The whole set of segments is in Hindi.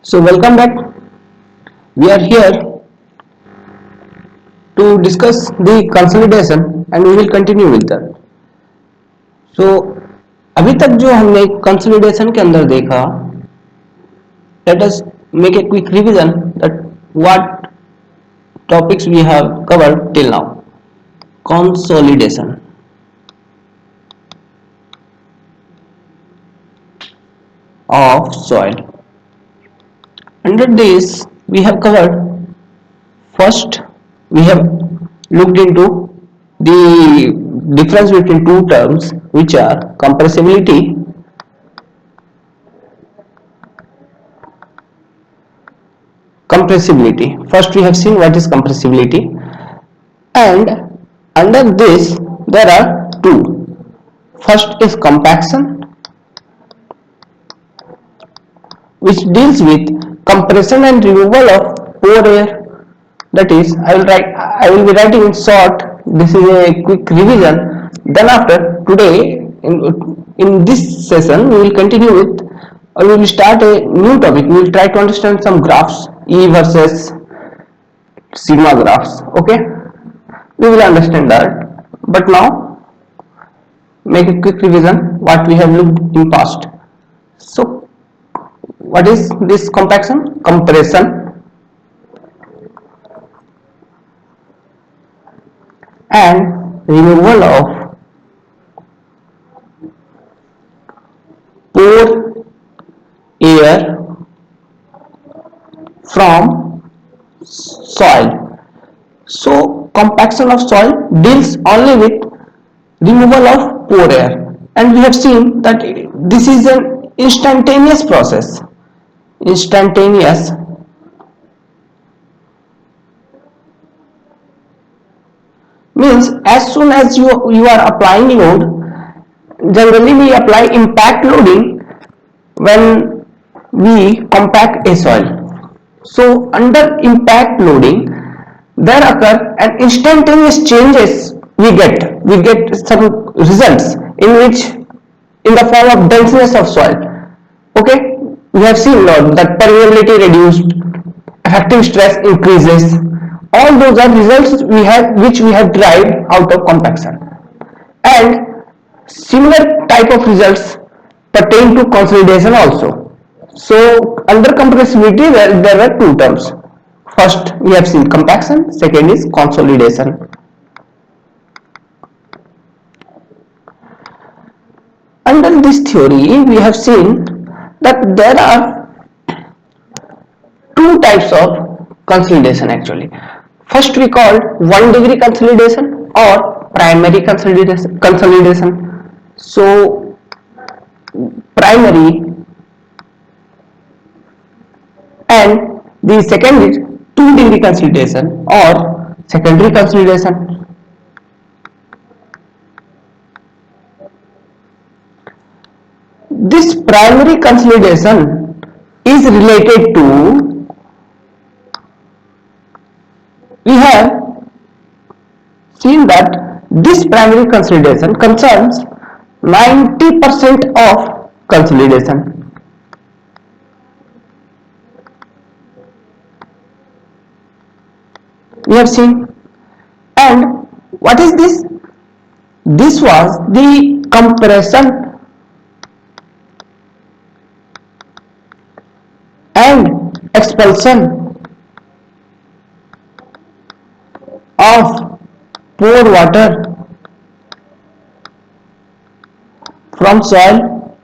So welcome back. We are here to discuss the consolidation and we will continue with that. So अभी तक जो हमने कंसोलिडेशन के अंदर देखा, let us make a quick revision that what topics we have covered till now. Consolidation of soil. Under this we have covered, first we have looked into the difference between two terms which are compressibility first we have seen what is compressibility, and under this there are two. First is compaction, which deals with compression and removal of pore air. That is, I will be writing in short. This is a quick revision. Then after today, in this session, we will continue with, or we will start a new topic. We will try to understand some graphs, E versus sigma graphs. Okay, we will understand that. But now, make a quick revision what we have looked in past. So, what is this compaction? Compression and removal of pore air from soil. So compaction of soil deals only with removal of pore air, and we have seen that this is an instantaneous process. Instantaneous means as soon as you are applying load. Generally we apply impact loading when we compact a soil. So under impact loading there occur an instantaneous changes. We get some results in which, in the form of denseness of soil. Okay, we have seen that permeability reduced, effective stress increases. All those are results which we have derived out of compaction, and similar type of results pertain to consolidation also. So under compressibility there were two terms. First we have seen compaction, second is consolidation. Under this theory we have seen that there are two types of consolidation actually. First we called 1-degree consolidation or primary consolidation. So primary, and the second is 2-degree consolidation or secondary consolidation. This primary consolidation is related to, we have seen that this primary consolidation concerns 90% of consolidation. We have seen, and what is this? This was the compression and expulsion of pore water from soil.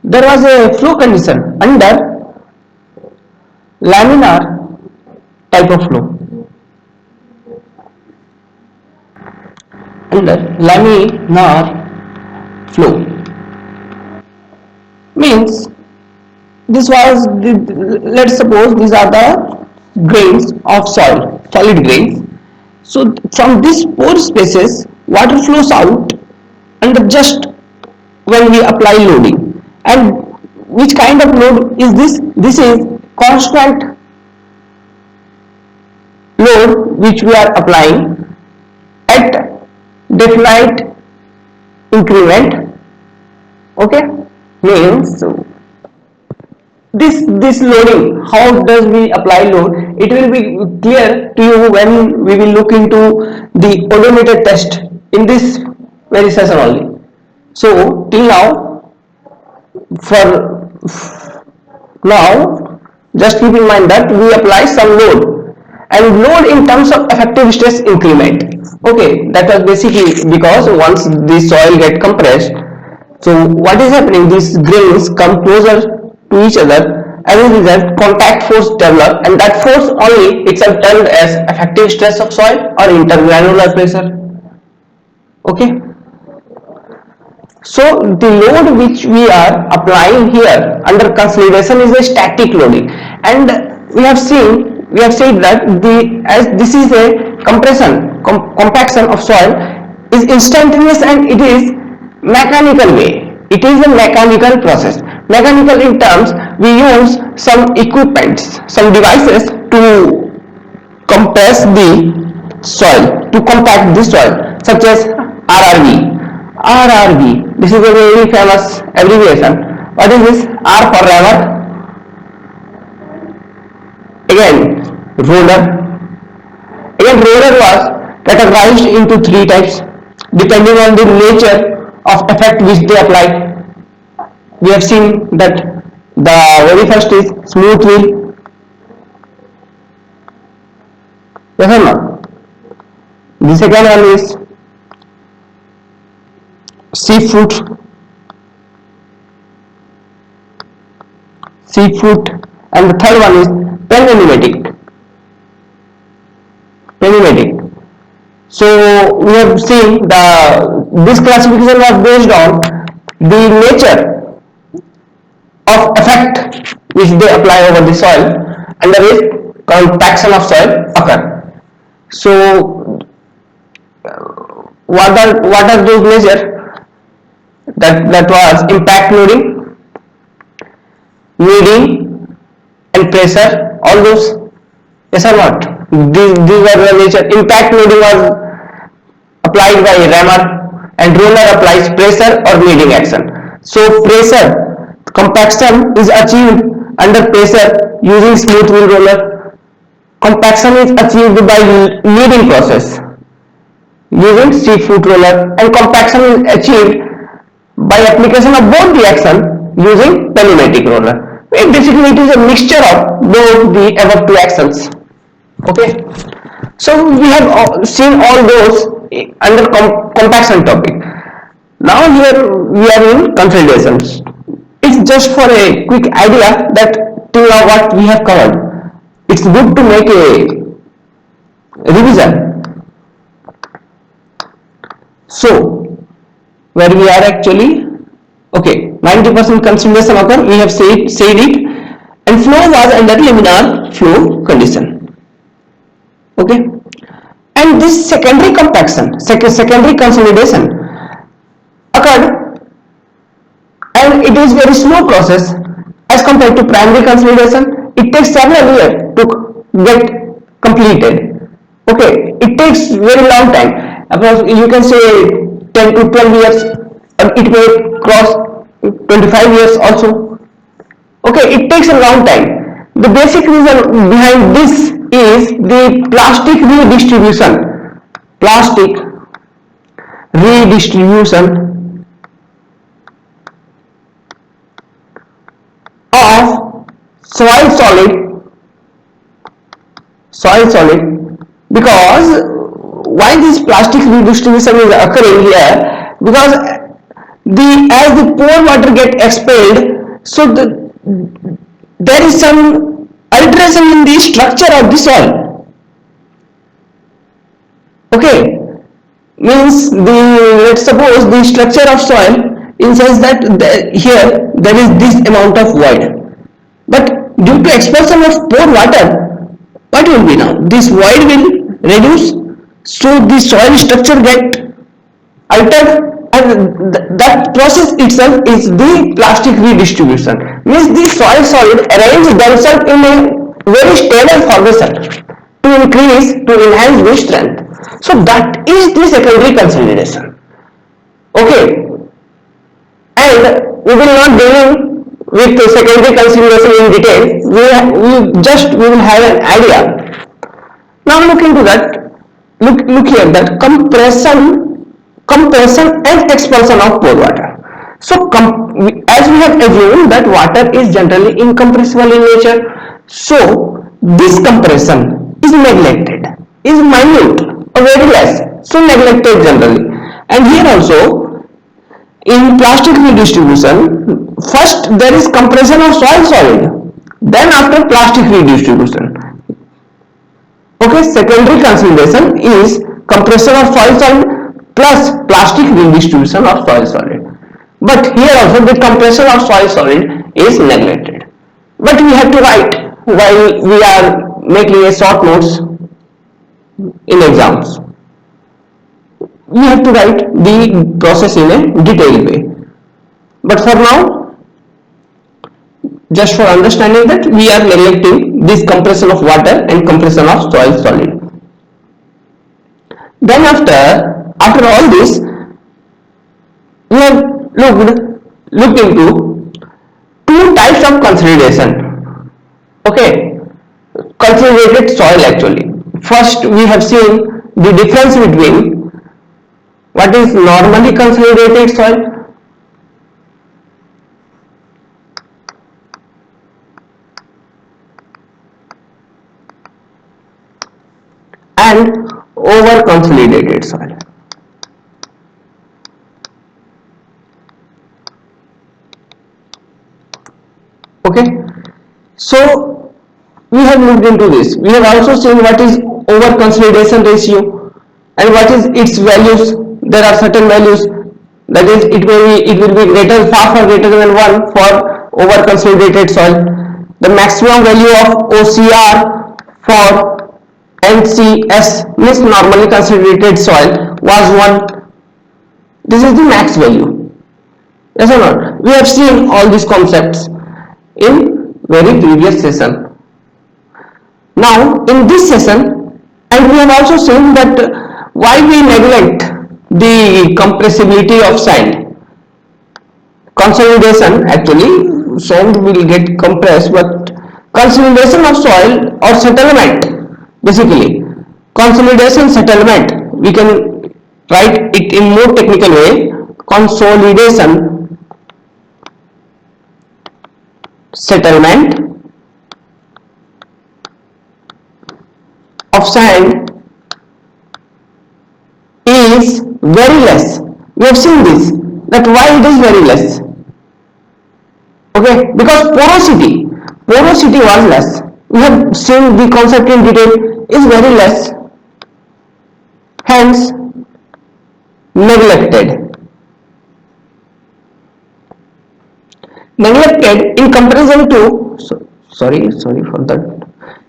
There was a flow condition under laminar type of flow. Under laminar flow means this was let's suppose these are the grains of soil, solid grains. So from this pore spaces water flows out under just when we apply loading. And which kind of load is this? This is constant load which we are applying at definite increment. Okay, means this loading, how does we apply load, it will be clear to you when we will look into the odometer test in this very session only. So till now, for now, just keep in mind that we apply some load, and load in terms of effective stress increment. Okay, that was basically because once the soil get compressed, so what is happening, these grains come closer to each other, as a result contact force develop, and that force only itself termed as effective stress of soil or intergranular pressure. Okay, so the load which we are applying here under consolidation is a static loading, and we have said that the as this is a compaction of soil is instantaneous, and it is mechanical way. It is a mechanical process. Mechanical in terms, we use some equipments, some devices to compress the soil, to compact the soil, such as RRV. RRV. This is a very famous abbreviation. What is this? R for rammer. Again, roller. Again, roller was categorized into three types depending on the nature of effect which they apply. We have seen that the very first is smooth wheel. Yes or not? The second one is seafoot, and the third one is pneumatic. So we have seen this classification was based on the nature of effect which they apply over the soil, under which compaction of soil occur. So what are those measures? That was impact loading, kneading, and pressure. All those, yes or not? These were the nature. Impact loading was applied by rammer, and roller applies pressure or kneading action. So pressure compaction is achieved under pressure using smooth wheel roller. Compaction is achieved by kneading process using seafoot roller, and compaction is achieved by application of both the action using pneumatic roller. Basically, it is a mixture of both the above two actions. Okay, so we have seen all those under compaction topic. Now here we are in consolidations. It's just for a quick idea that till now what we have covered. It's good to make a revision. So where we are actually, okay, 90% consolidation occur, we have said it, and flow was under laminar flow condition. Okay, and this secondary compaction, secondary consolidation occurred, and it is very slow process as compared to primary consolidation. It takes several years to get completed. Okay, it takes very long time. You can say 10 to 12 years, it may cross 25 years also. Okay, it takes a long time. The basic reason behind this is the plastic redistribution of soil solid, because why this plastic redistribution is occurring here, because as the pore water get expelled, so there is some alteration in the structure of the soil. Okay, means let's suppose the structure of soil in sense that here there is this amount of void, but due to expulsion of pore water, what will be now? This void will reduce, so the soil structure get altered, and that process itself is the plastic redistribution. Means the soil solid arrange themselves in a very stable formation to enhance the strength. So that is the secondary consolidation. Okay, and we will not dealing with the secondary consideration in detail, we will have an idea. Now look into that. Look here, that compression and expulsion of pore water. So as we have assumed that water is generally incompressible in nature, so this compression is neglected, is minute or very less, so neglected generally. And here also in plastic redistribution, first there is compression of soil solid, then after plastic redistribution. Okay, secondary consideration is compression of soil solid plus plastic redistribution of soil solid. But here also the compression of soil solid is neglected. But we have to write while we are making a short notes in exams. We have to write the process in a detailed way. But for now, just for understanding that we are neglecting this compression of water and compression of soil solid. Then after all this, we have looked into two types of consolidation. Okay, consolidated soil actually. First, we have seen the difference between what is normally consolidated soil and over consolidated soil. Okay, so we have looked into this. We have also seen what is over consolidation ratio and what is its values. There are certain values, that is it will be far greater than 1 for over consolidated soil. The maximum value of OCR for NCS, means normally consolidated soil, was 1. This is the max value. Yes or not? We have seen all these concepts in very previous session. Now in this session, and we have also seen that why we neglect the compressibility of sand. Consolidation actually, sand will get compressed, but consolidation of soil or settlement, basically consolidation settlement, we can write it in more technical way, consolidation settlement of sand is very less. We have seen this, that why it is very less. Okay, because porosity was less. We have seen the concept in detail, is very less, hence neglected in comparison to, sorry for that,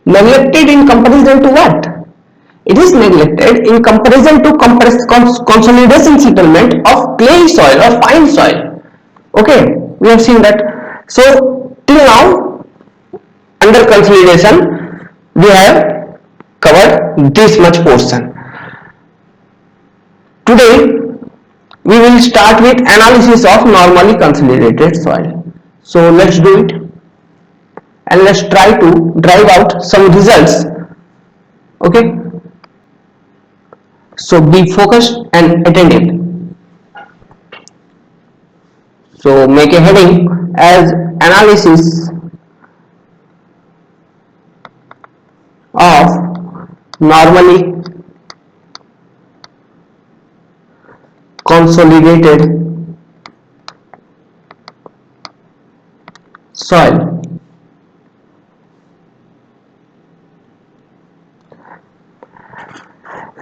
neglected in comparison to what? It is neglected in comparison to consolidation settlement of clay soil or fine soil. Okay, we have seen that. So till now, under consolidation, we have covered this much portion. Today, we will start with analysis of normally consolidated soil. So let's do it, and let's try to drive out some results. Okay. So be focused and attentive. So make a heading as analysis of normally consolidated soil.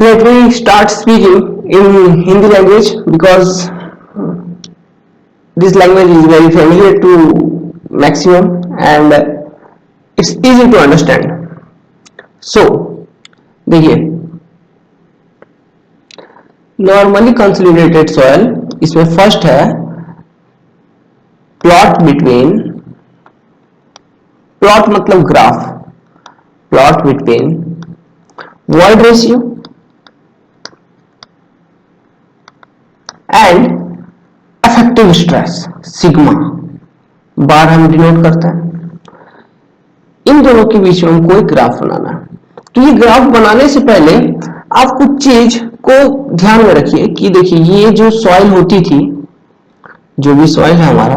Let me start speaking in Hindi language because this language is very familiar to maximum and it's easy to understand. So देखिए, नॉर्मली कंसोलिडेटेड सॉइल, इसमें फर्स्ट है प्लॉट बिटवीन, प्लॉट मतलब graph, plot between void ratio and effective stress sigma. बार हम डिनोट करते हैं। इन दोनों के बीच में हमको एक ग्राफ बनाना है। तो ये ग्राफ बनाने से पहले आप कुछ चीज को ध्यान में रखिए कि देखिए ये जो सॉइल होती थी, जो भी सॉइल है हमारा,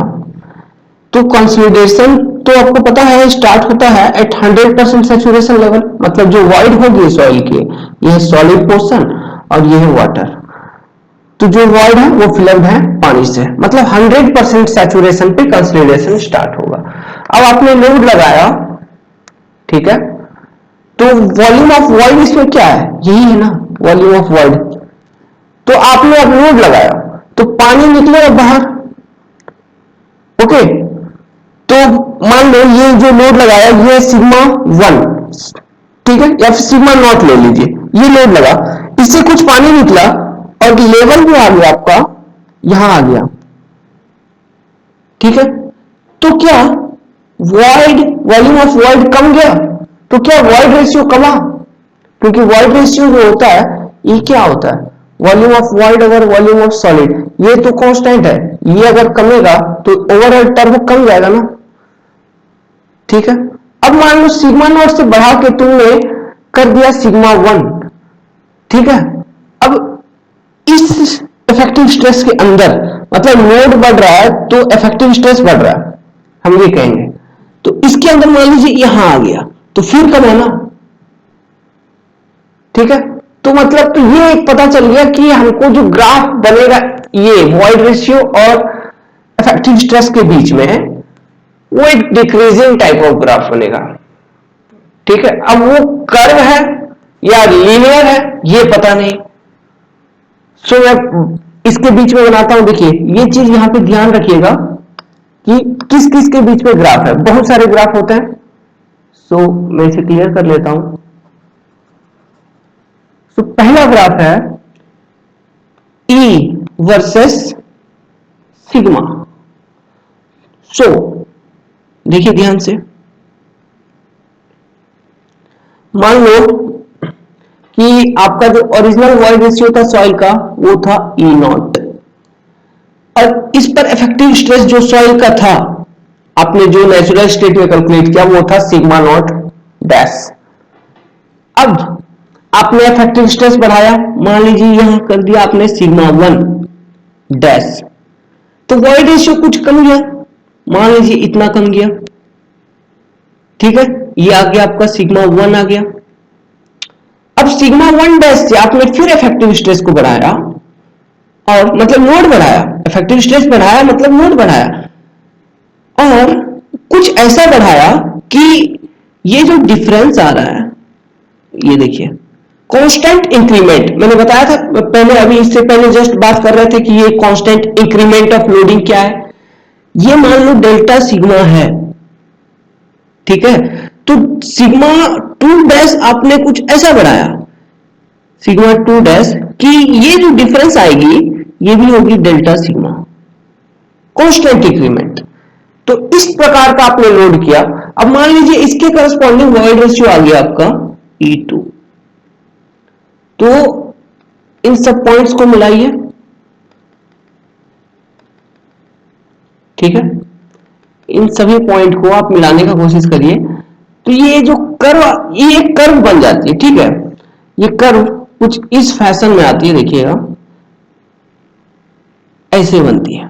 तो कंसोलिडेशन तो आपको पता है स्टार्ट होता है एट 100% सैचुरेशन लेवल, मतलब जो वॉइड होगी सॉइल के, यह सॉलिड पोर्शन और यह है वाटर। तो जो वॉइड है वो फिल्ड है पानी से, मतलब 100% सैचुरेशन पे कंसोलिडेशन स्टार्ट होगा। अब आपने लोड लगाया, ठीक है, तो वॉल्यूम ऑफ वॉइड इसमें क्या है, यही है ना वॉल्यूम ऑफ वॉइड। तो आपने अब लोड लगाया तो पानी निकलेगा बाहर, ओके। तो मान लो ये जो लोड लगाया ये सिग्मा 1, ठीक है, या फिर सिग्मा नॉट ले लीजिए, ये लोड लगा, इससे कुछ पानी निकला और लेवल भी आ गया आपका यहां आ गया, ठीक है। तो क्या वॉइड, वॉल्यूम ऑफ वॉइड कम गया, तो क्या वॉइड रेशियो कमा, क्योंकि वॉइड रेशियो जो होता है ये क्या होता है, volume of void over volume of solid, ये तो कांस्टेंट है, ये अगर कमेगा तो ओवरऑल टर्म कम जाएगा ना, ठीक है। अब मान लो सिग्मा नॉट से बढ़ा के तुमने कर दिया सिग्मा 1, ठीक है। अब इस इफेक्टिव स्ट्रेस के अंदर, मतलब लोड बढ़ रहा है तो इफेक्टिव स्ट्रेस बढ़ रहा है, हम ये कहेंगे। तो इसके अंदर मान लीजिए यहां आ गया तो फिर कम है ना, ठीक है। तो मतलब तो ये एक पता चल गया कि हमको जो ग्राफ बनेगा ये वॉइड रेशियो और इफेक्टिव स्ट्रेस के बीच में, वो एक डिक्रीजिंग टाइप ऑफ ग्राफ बनेगा, ठीक है। अब वो कर्व है या लीनियर है ये पता नहीं, सो मैं इसके बीच में बनाता हूं। देखिए ये चीज यहां पे ध्यान रखिएगा कि किस किस के बीच में ग्राफ है, बहुत सारे ग्राफ होते हैं। सो मैं इसे क्लियर कर लेता हूं। सो पहला ग्राफ है E वर्सेस सिग्मा। सो देखिए ध्यान से, मान लो कि आपका जो ओरिजिनल वॉइड रेशियो था सॉइल का वो था E नॉट, और इस पर इफेक्टिव स्ट्रेस जो सॉइल का था आपने जो नेचुरल स्टेट में कैलकुलेट किया वो था सिग्मा नॉट डैश। अब आपने इफेक्टिव स्ट्रेस बढ़ाया, मान लीजिए यहां कर दिया आपने सिग्मा 1 डैश, तो वॉइड रेशियो कुछ कम गया, मान लीजिए इतना कम गया, ठीक है। ये आ गया आपका सिग्मा 1 आ गया। अब सिग्मा 1 डैश से आपने फिर इफेक्टिव स्ट्रेस को बढ़ाया, और मतलब लोड बढ़ाया, इफेक्टिव स्ट्रेस बढ़ाया मतलब लोड बढ़ाया, और कुछ ऐसा बढ़ाया कि ये जो डिफरेंस आ रहा है, ये देखिए कांस्टेंट इंक्रीमेंट, मैंने बताया था पहले, अभी इससे पहले जस्ट बात कर रहे थे कि ये कांस्टेंट इंक्रीमेंट ऑफ लोडिंग क्या है, ये मान लो डेल्टा सिग्मा है, ठीक है। तो सिग्मा 2 डैश आपने कुछ ऐसा बढ़ाया, सिग्मा 2 डैश, कि ये जो डिफरेंस आएगी ये भी होगी डेल्टा सिग्मा, कांस्टेंट इंक्रीमेंट। तो इस प्रकार का आपने लोड किया। अब मान लीजिए इसके करस्पॉन्डिंग वॉइड रेशियो आ गया आपका E2, तो इन सब पॉइंट्स को मिलाइए, ठीक है, इन सभी पॉइंट को आप मिलाने का कोशिश करिए। तो ये जो कर्व, ये एक कर्व बन जाती है, ठीक है। ये कर्व कुछ इस फैशन में आती है, देखिएगा ऐसे बनती है,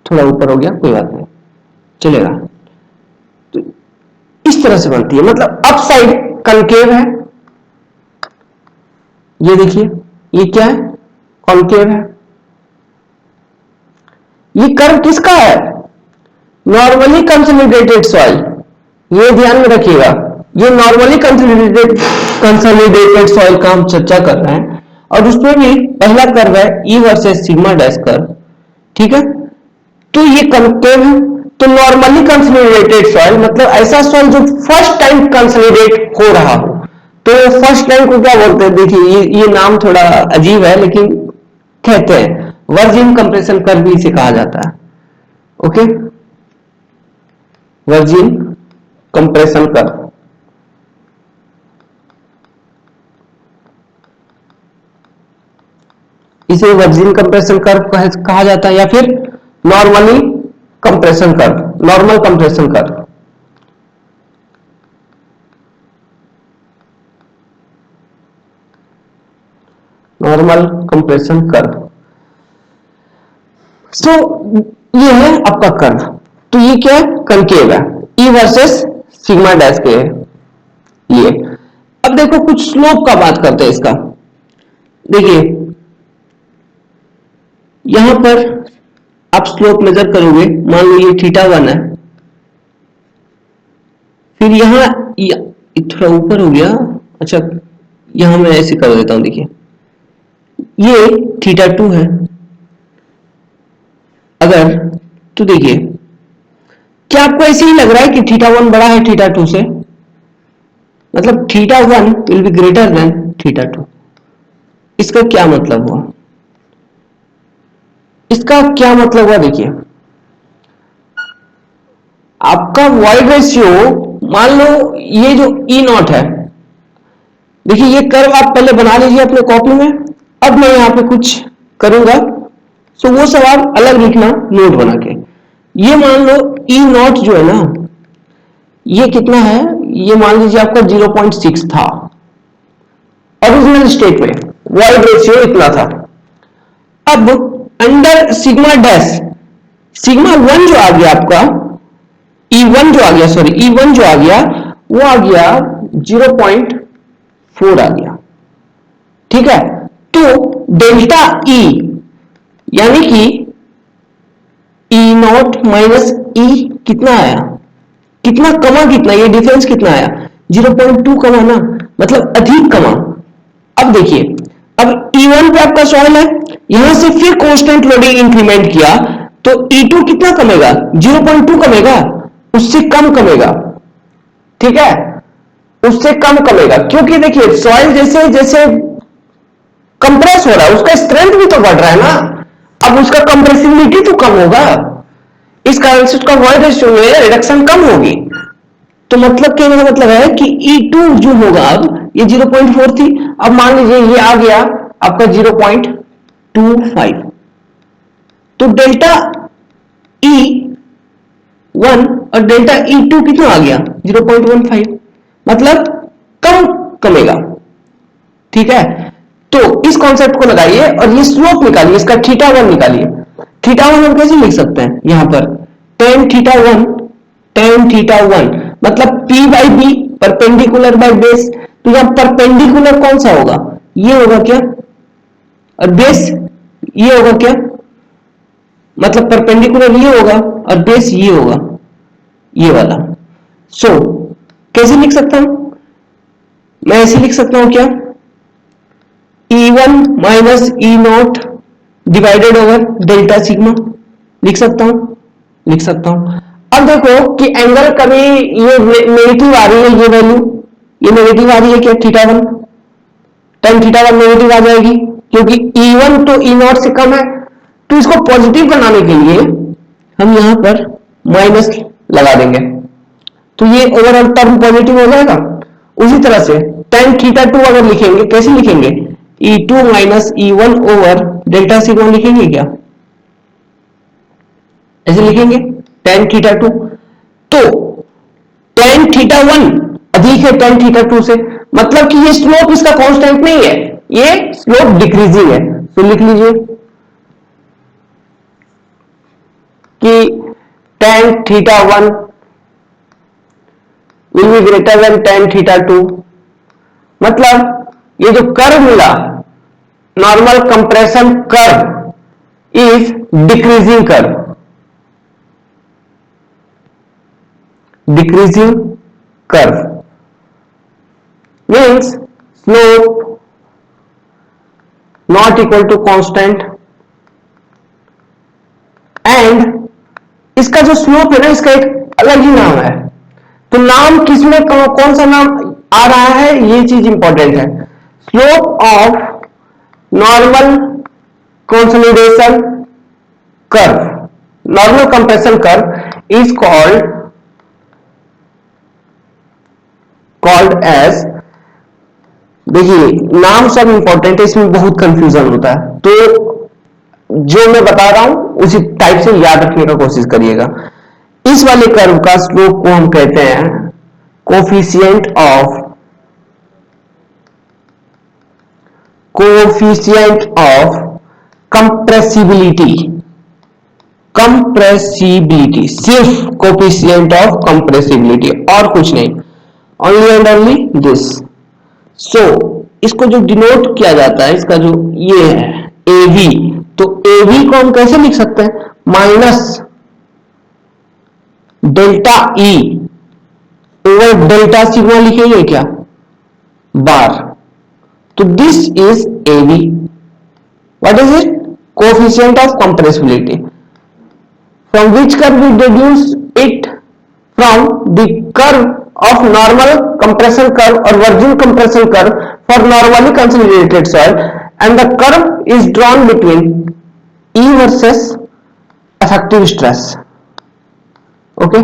थोड़ा ऊपर हो गया कोई बात नहीं चलेगा। तो इस तरह से बनती है, मतलब अप साइड कनकेव है, ये देखिए ये क्या है, कॉनकेव है। ये कर्व किसका है, नॉर्मली कंसोलिडेटेड सॉइल, ये ध्यान में रखिएगा, ये नॉर्मली कंसोलिडेटेड सॉइल का हम चर्चा कर रहे हैं, और उसमें भी पहला कर्व है E versus sigma dash curve, ठीक है। तो ये कनकेव है, तो नॉर्मली कंसोलिडेटेड सॉइल मतलब ऐसा सॉइल जो फर्स्ट टाइम कंसोलिडेट हो रहा हो। तो फर्स्ट टाइम को क्या बोलते हैं, देखिए ये नाम थोड़ा अजीब है लेकिन कहते हैं वर्जिन कंप्रेशन कर्व भी इसे कहा जाता है, ओके, वर्जिन कंप्रेशन कर्व। इसे वर्जिन कंप्रेशन कर्व कहा जाता है, या फिर normally compression curve, normal compression curve. Normal compression curve. So ये है आपका कर्व। तो ये क्या है? कनकेव है, ई वर्सेस सिग्मा डैश के है ये। अब देखो कुछ स्लोप का बात करते हैं इसका। देखिए यहां पर आप स्लोप मेजर करोगे, मान लो ये θ1 है, फिर यहां थोड़ा ऊपर हो गया, अच्छा यहां मैं ऐसे कर देता हूं। देखिए ये θ2 है अगर, तो देखिए क्या आपको ऐसे ही लग रहा है कि θ1 बड़ा है θ2 से? मतलब θ1 विल बी ग्रेटर देन θ2। इसका क्या मतलब हुआ? इसका क्या मतलब हुआ? देखिए आपका वॉइड रेशियो, मान लो ये जो ई नॉट है, देखिए ये कर्व आप पहले बना लीजिए अपने कॉपी में। अब मैं यहां पे कुछ करूंगा, सो वो सब आप अलग लिखना नोट बना के। ये मान लो ई नॉट जो है ना, ये कितना है? ये मान लीजिए आपका 0.6 था ओरिजिनल स्टेट में, वॉइड रेशियो इतना था। अब अंडर सिग्मा डैश, सिग्मा 1 जो आ गया आपका, E1 जो आ गया, सॉरी E1 जो आ गया, वो आ गया 0.4 आ गया। ठीक है, तो डेल्टा E यानी कि ई नॉट माइनस ई कितना आया? कितना कमा? कितना ये डिफरेंस कितना आया? 0.2 कमा ना, मतलब अधिक कमा। अब देखिए, अब E1 पे आपका सॉइल है, यहां से फिर कांस्टेंट लोडिंग इंक्रीमेंट किया, तो E2 कितना कमेगा? 0.2 कमेगा, उससे कम कमेगा। ठीक है, उससे कम कमेगा, क्योंकि देखिए सॉइल जैसे जैसे कंप्रेस हो रहा है उसका स्ट्रेंथ भी तो बढ़ रहा है ना, अब उसका कंप्रेसिबिलिटी तो कम होगा, इस कारण से उसका वॉइड रेशियो में रिडक्शन कम होगी। तो मतलब कहने का मतलब है कि E2 जो होगा, अब ये 0.4 थी, अब मान लीजिए ये आ गया आपका 0.25, तो डेल्टा E1 और डेल्टा E2 कितना आ गया? 0.15, मतलब कम कमेगा। ठीक है, तो इस कॉन्सेप्ट को लगाइए और ये स्लोप निकालिए, इसका θ1 निकालिए। θ1 हम कैसे लिख सकते हैं? यहां पर tan θ1, tan θ1 मतलब P by B, perpendicular by base. तो यहां परपेंडिकुलर कौन सा होगा? ये होगा क्या? और बेस ये होगा क्या? मतलब परपेंडिकुलर ये होगा और बेस ये होगा, ये वाला। सो कैसे लिख सकता हूं मैं? ऐसे लिख सकता हूं क्या? E1 minus E not divided over delta sigma, लिख सकता हूं? लिख सकता हूं। अब देखो कि एंगल कभी ये नेगेटिव आ रही है, ये वैल्यू ये नेगेटिव आ रही है क्या? θ1, tan θ1 नेगेटिव आ जाएगी, क्योंकि E1 तो ई नॉट से कम है। तो इसको पॉजिटिव बनाने के लिए हम यहां पर माइनस लगा देंगे, तो ये ओवरऑल टर्म पॉजिटिव हो जाएगा। उसी तरह से tan θ2 अगर लिखेंगे, कैसे लिखेंगे? E2 minus E1 over delta sigma लिखेंगे क्या? ऐसे लिखेंगे tan θ2। तो tan θ1 अधिक है tan θ2 से, मतलब कि ये स्लोप इसका कांस्टेंट नहीं है, ये स्लोप डिक्रीजिंग है। तो लिख लीजिए कि tan θ1 will be greater than tan θ2, मतलब ये जो कर्व मिला, normal compression curve is decreasing curve, decreasing curve means slope not equal to constant, and इसका जो स्लोप है ना, इसका एक अलग ही नाम है। तो नाम किसमें कौन सा नाम आ रहा है, ये चीज इंपॉर्टेंट है। Slope of normal consolidation curve, normal compression curve is called as, देखिए नाम सब इंपॉर्टेंट है, इसमें बहुत कंफ्यूजन होता है। तो जो मैं बता रहा हूं उसी टाइप से याद रखने का कोशिश करिएगा। इस वाले कर्व का स्लोप को हम कहते हैं कोफिशिएंट ऑफ कंप्रेसिबिलिटी। कंप्रेसिबिलिटी, सिर्फ कोफिशिएंट ऑफ कंप्रेसिबिलिटी और कुछ नहीं, ओनली एंड ओनली दिस। सो इसको जो डिनोट किया जाता है, इसका जो ये है एवी, तो एवी को हम कैसे लिख सकते हैं? Minus delta E over delta sigma लिखेंगे क्या? बार। तो this is a v. What is it? Coefficient of compressibility. From which curve we deduce it? From the curve of normal compression curve or virgin compression curve for normally consolidated soil, and the curve is drawn between E versus effective stress. Okay,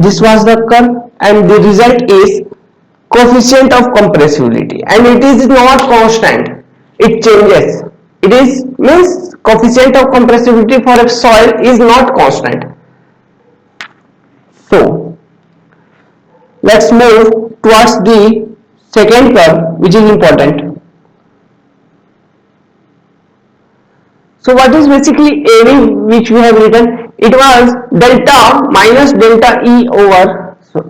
this was the curve and the result is coefficient of compressibility, and it is not constant, it changes. It is means coefficient of compressibility for a soil is not constant. So let's move towards the second curve, which is important. So what is basically AV which we have written? It was delta minus delta E over, so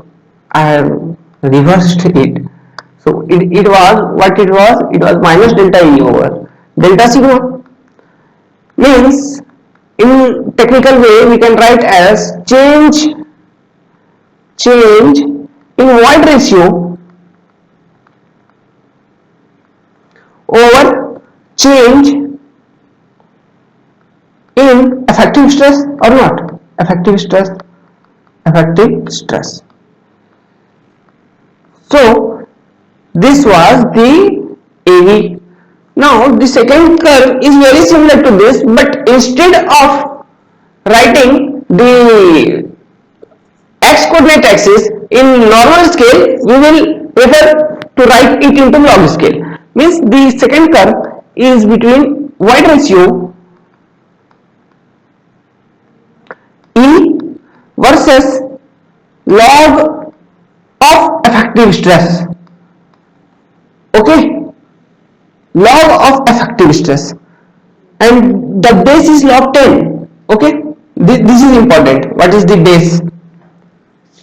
I have reversed it. So it was what it was? It was minus delta E over delta sigma. Means in technical way we can write as change in void ratio over change in effective stress or not? Effective stress. So this was the AV. Now the second curve is very similar to this, but instead of writing the x coordinate axis in normal scale, we will prefer to write it into log scale. Means the second curve is between void ratio E versus log of effective stress. Okay, log of effective stress, and the base is log 10. Okay, this is important. What is the base?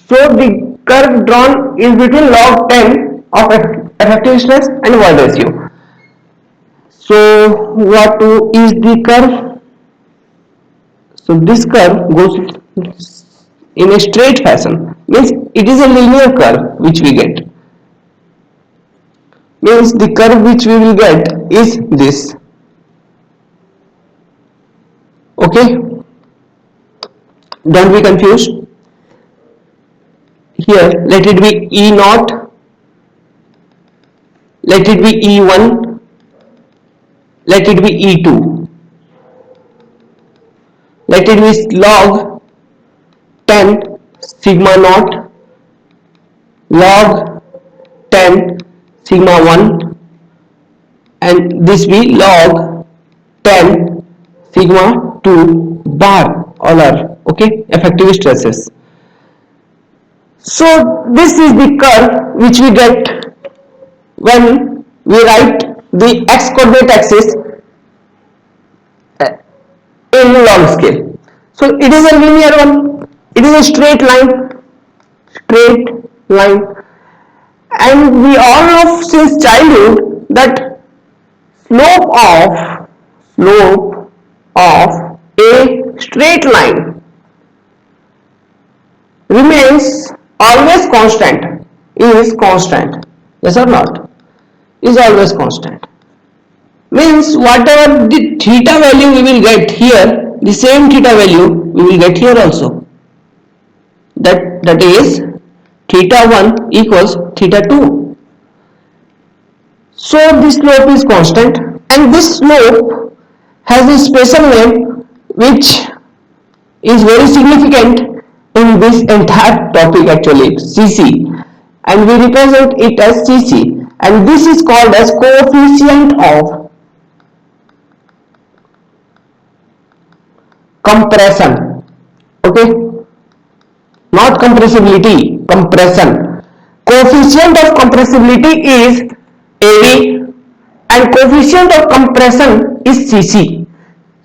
So the curve drawn is between log 10 of effective stress and void ratio. So what is the curve? So this curve goes in a straight fashion, means it is a linear curve which we get. Means the curve which we will get is this. Okay, don't be confused. Here let it be E naught, let it be E1, let it be E2, let it be log 10 sigma naught, log 10 sigma 1, and this be log 10 sigma 2 bar, all are okay effective stresses. So this is the curve which we get when we write the x coordinate axis in log scale. So it is a linear one, it is a straight line, and we all know since childhood that slope of a straight line remains always constant, is constant, yes or not? Is always constant. Means whatever the theta value we will get here, the same theta value we will get here also. That is theta 1 equals theta 2. So this slope is constant, and this slope has a special name which is very significant in this entire topic actually, CC, and we represent it as CC, and this is called as coefficient of compression. Okay, not compressibility, compression. Coefficient of compressibility is AV and coefficient of compression is CC.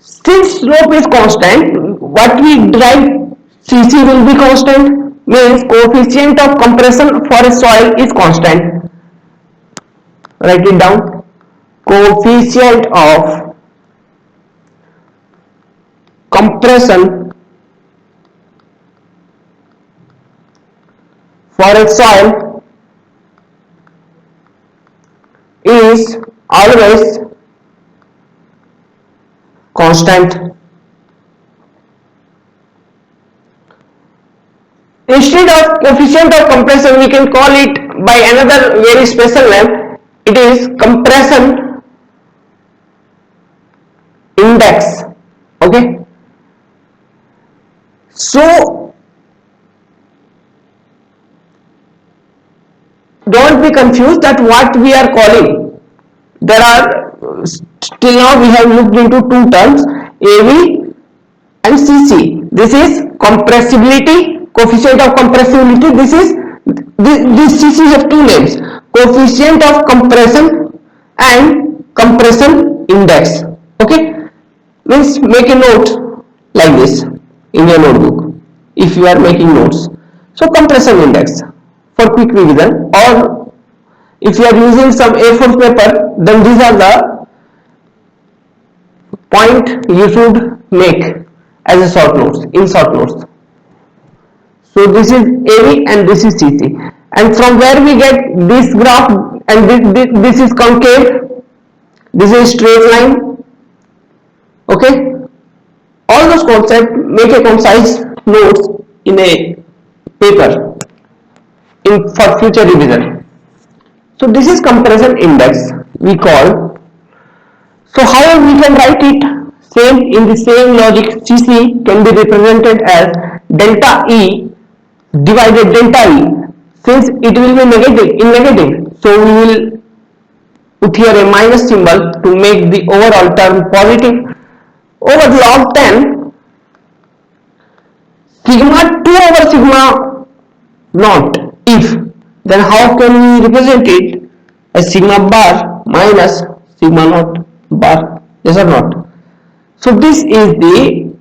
Since slope is constant, what we derive, CC will be constant, means coefficient of compression for a soil is constant. Write it down. Coefficient of compression for a soil is always constant. Instead of coefficient of compression, we can call it by another very special name. It is compression index. Okay, so don't be confused that what we are calling. There are, till now we have looked into two terms, AV and CC. This is compressibility, coefficient of compressibility. This CC have two names, coefficient of compression and compression index. Okay, means make a note like this in your notebook if you are making notes. So compression index for quick revision, or if you are using some A4 paper, then these are the point you should make as a short notes, in short notes. So this is AV and this is CC, and from where we get this graph, and this is concave, this is straight line. Okay, all those concepts make a concise notes in a paper for future revision. So this is compression index we call. So how we can write it? Same, in the same logic, CC can be represented as delta E divided delta E. Since it will be negative, in negative, so we will put here a minus symbol to make the overall term positive, over log 10 sigma 2 over sigma naught. If, then how can we represent it as sigma bar minus sigma naught bar? Yes or not? So this is the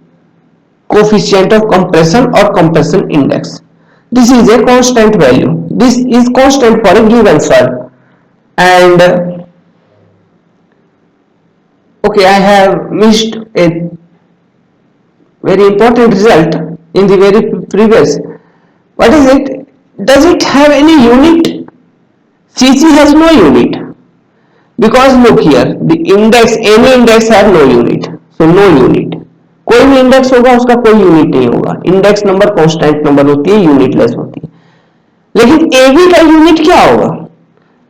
coefficient of compression or compression index. This is a constant value. This is constant for a given soil. And okay, I have missed a very important result in the very previous. What is it? Does it have any unit? CC has no unit, because look here, the index, any index has no unit, so no unit. कोई भी इंडेक्स होगा उसका कोई यूनिट नहीं होगा. इंडेक्स नंबर कांस्टेंट नंबर होती है, यूनिटलेस होती है. लेकिन एवी का यूनिट क्या होगा?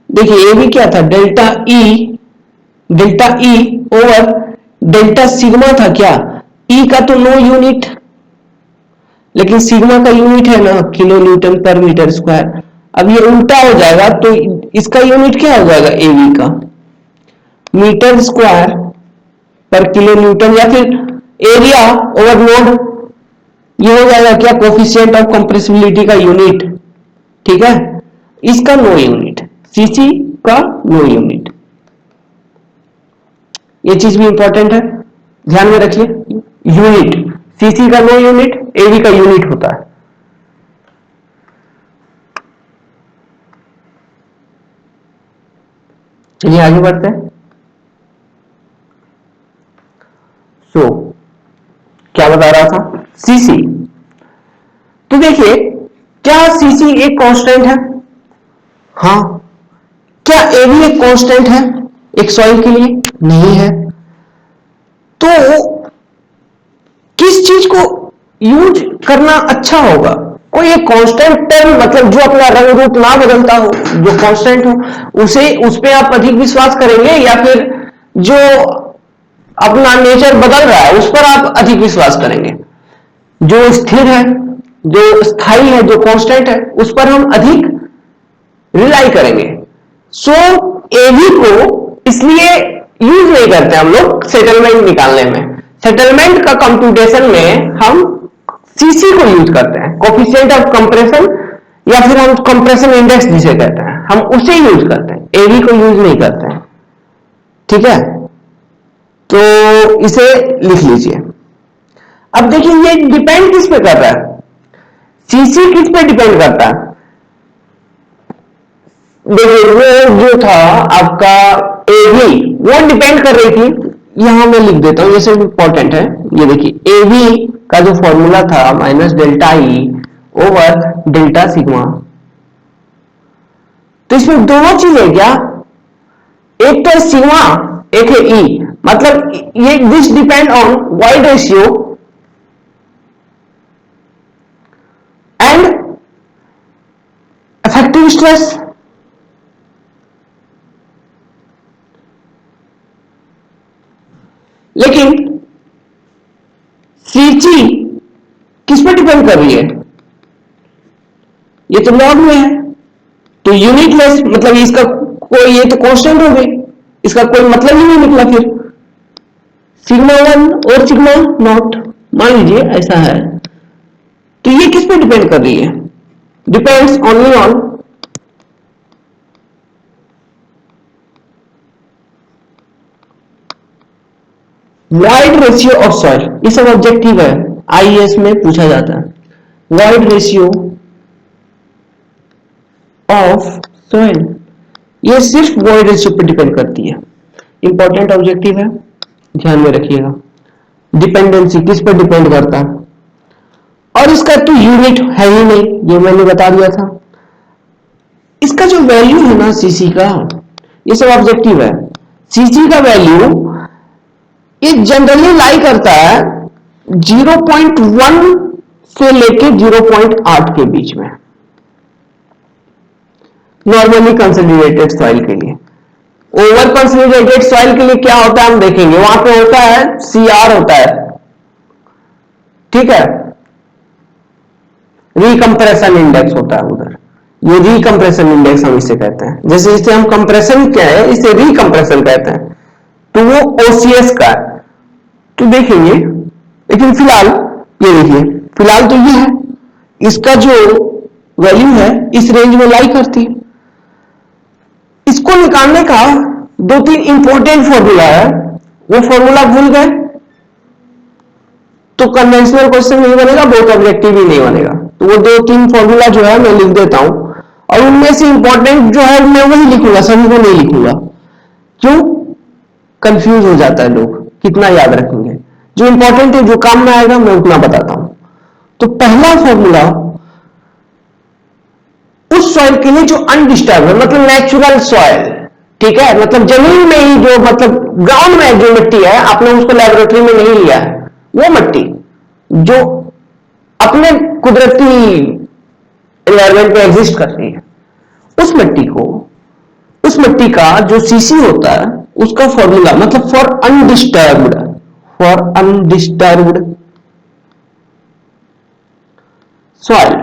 देखिए एवी क्या था, delta E over delta sigma था. क्या ई का तो नो यूनिट, लेकिन सिग्मा का यूनिट है ना किलो न्यूटन पर मीटर स्क्वायर. अब ये उल्टा हो जाएगा, तो इसका यूनिट क्या हो जाएगा? एवी का मीटर स्क्वायर पर किलो न्यूटन, या फिर एरिया ओवर लोड. ये हो जाएगा क्या? कोफिशिएंट ऑफ कंप्रेसिबिलिटी का यूनिट. ठीक है, इसका नो यूनिट, सीसी का नो यूनिट. ये चीज भी इंपॉर्टेंट है, ध्यान में रखिए. यूनिट, सीसी का नो यूनिट, एवी का यूनिट होता है. चलिए आगे बढ़ते हैं. सो क्या बता रहा था? सीसी. तो देखिए, क्या सीसी एक कांस्टेंट है? हाँ. क्या एवी एक कांस्टेंट है एक सॉइल के लिए? नहीं है. तो किस चीज को यूज करना अच्छा होगा? कोई एक कांस्टेंट टर्म, मतलब जो अपना रंग रूप ना बदलता हो, जो कांस्टेंट हो, उस पे आप अधिक विश्वास करेंगे, या फिर जो अपना नेचर बदल रहा है उस पर आप अधिक विश्वास करेंगे? जो स्थिर है, जो स्थायी है, जो कांस्टेंट है, उस पर हम अधिक रिलाई करेंगे. सो एवी को इसलिए यूज नहीं करते हम लोग सेटलमेंट निकालने में. सेटलमेंट का कंप्यूटेशन में हम सीसी को यूज करते हैं, कोफिशिएंट ऑफ कंप्रेशन, या फिर हम कंप्रेशन इंडेक्स जिसे कहते हैं हम उसे यूज करते हैं, एवी को यूज नहीं करते हैं। ठीक है, तो इसे लिख लीजिए। अब देखिए ये डिपेंड किस पे कर रहा है, सीसी किस पे डिपेंड करता है। देखिए वो जो था आपका एवी, वो डिपेंड कर रही थी, यहां मैं लिख देता हूं, ये सब इंपॉर्टेंट है। ये देखिए एवी का जो फॉर्मूला था minus delta E over delta sigma, तो इसमें दोनों चीज है क्या, एक तो है सिग्मा, एक है ई, मतलब ये this depend on void ratio and effective stress. लेकिन सीसी किस पर डिपेंड कर रही है, ये तो लॉग में है, तो यूनिटलेस, मतलब इसका कोई, ये तो कांस्टेंट हो गई, इसका कोई मतलब ही नहीं निकला फिर। सिग्मा 1 और सिग्मा नॉट मान लीजिए ऐसा है, तो ये किस पे डिपेंड कर रही है, depends only on void ratio of soil. ये सब ऑब्जेक्टिव है, आईएएस में पूछा जाता है। वाइड रेशियो ऑफ सॉइल, ये सिर्फ वाइड रेशियो पे डिपेंड करती है, इंपॉर्टेंट ऑब्जेक्टिव है, ध्यान में रखिएगा। डिपेंडेंसी किस पर डिपेंड करता है, और इसका तो यूनिट है ही नहीं, ये मैंने बता दिया था। इसका जो वैल्यू है ना सीसी का, ये सब ऑब्जेक्टिव है। सीसी का वैल्यू ये जनरली लाई करता है 0.1 से लेके 0.8 के बीच में, नॉर्मली कंसोलिडेटेड सॉइल के लिए। ओवर कंसोलिडेटेड सॉइल के लिए क्या होता है हम देखेंगे, वहां पे होता है सीआर होता है, ठीक है, रिकंप्रेशन इंडेक्स होता है उधर, ये रिकंप्रेशन इंडेक्स हम इसे कहते हैं। जैसे इसे हम कंप्रेशन क्या है, इसे रिकंप्रेशन कहते हैं, तो वो ओसीएस का है, तो देखेंगे। लेकिन फिलहाल ये देखिए, फिलहाल तो ये है, इसका जो वैल्यू है इस रेंज में लाई करती है। इसको निकालने का 2-3 इंपॉर्टेंट फॉर्मूला है, वो फॉर्मूला भूल गए तो कन्वेंशनल क्वेश्चन नहीं बनेगा, बहुत ऑब्जेक्टिव ही नहीं बनेगा। तो वो 2-3 फॉर्मूला जो है मैं लिख देता हूं, और उनमें से इंपॉर्टेंट जो है मैं वही लिखूंगा, सभी को नहीं लिखूंगा। क्यों, कंफ्यूज हो जाता है लोग, कितना याद रखेंगे। जो इंपॉर्टेंट है, जो काम में आएगा, मैं उतना बताता हूं। तो पहला फॉर्मूला उस सॉइल के लिए जो अनडिस्टर्ब है, मतलब नेचुरल सॉइल, ठीक है, मतलब जमीन में ही जो, मतलब ग्राउंड में जो मिट्टी है, आपने उसको लेबोरेटरी में नहीं लिया है, वो मिट्टी जो अपने कुदरती एनवायरमेंट में एग्जिस्ट कर रही है, उस मिट्टी को, उस मिट्टी का जो सीसी होता है उसका फॉर्मूला, मतलब फॉर अनडिस्टर्ब्ड सॉइल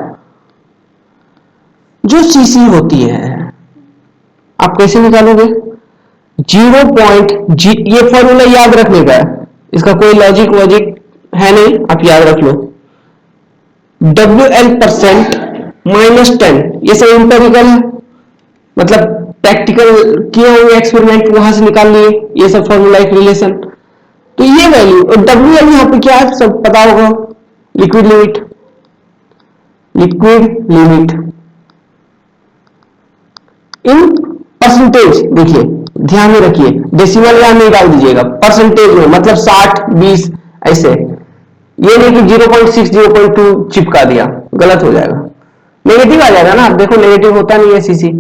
जो सीसी होती है, आप कैसे निकालोगे, 0. ये फॉर्मूला याद रखने का है, इसका कोई लॉजिक वॉजिक है नहीं, आप याद रख लो। WL% -10, ये सब इंपेरिकल है, मतलब प्रैक्टिकल किए हुए एक्सपेरिमेंट वहां से निकाल लिए, ये सब फॉर्मूला एक रिलेशन। तो ये वैल्यू WL यहां पे क्या है सब पता होगा, liquid limit, liquid limit in percentage. देखिए ध्यान में रखिए, डेसिमल यहां नहीं डाल दीजिएगा, परसेंटेज में, मतलब 60, 20 ऐसे, ये नहीं कि 0.6, 0.2 चिपका दिया, गलत हो जाएगा, नेगेटिव आ जाएगा ना। देखो नेगेटिव होता नहीं है सीसी।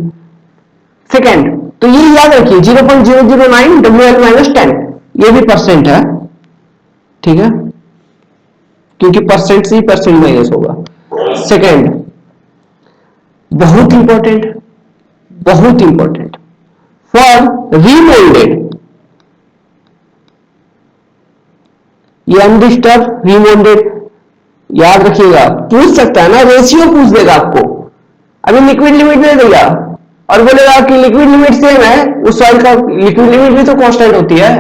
सेकेंड, तो ये याद रखिए 0.009 WL-10, ये भी परसेंट है, ठीक है, क्योंकि परसेंट से ही परसेंट माइनस होगा। सेकेंड, बहुत इंपॉर्टेंट, बहुत इंपॉर्टेंट, फॉर रीमोल्डेड, ये अनडिस्टर्ब रीमोल्डेड, याद रखिएगा, पूछ सकता है ना, रेशियो पूछ देगा आपको, अभी लिक्विड लिमिट दे देगा और बोलेगा कि लिक्विड लिमिट सेम है, उस सॉइल का लिक्विड लिमिट भी तो कांस्टेंट होती है,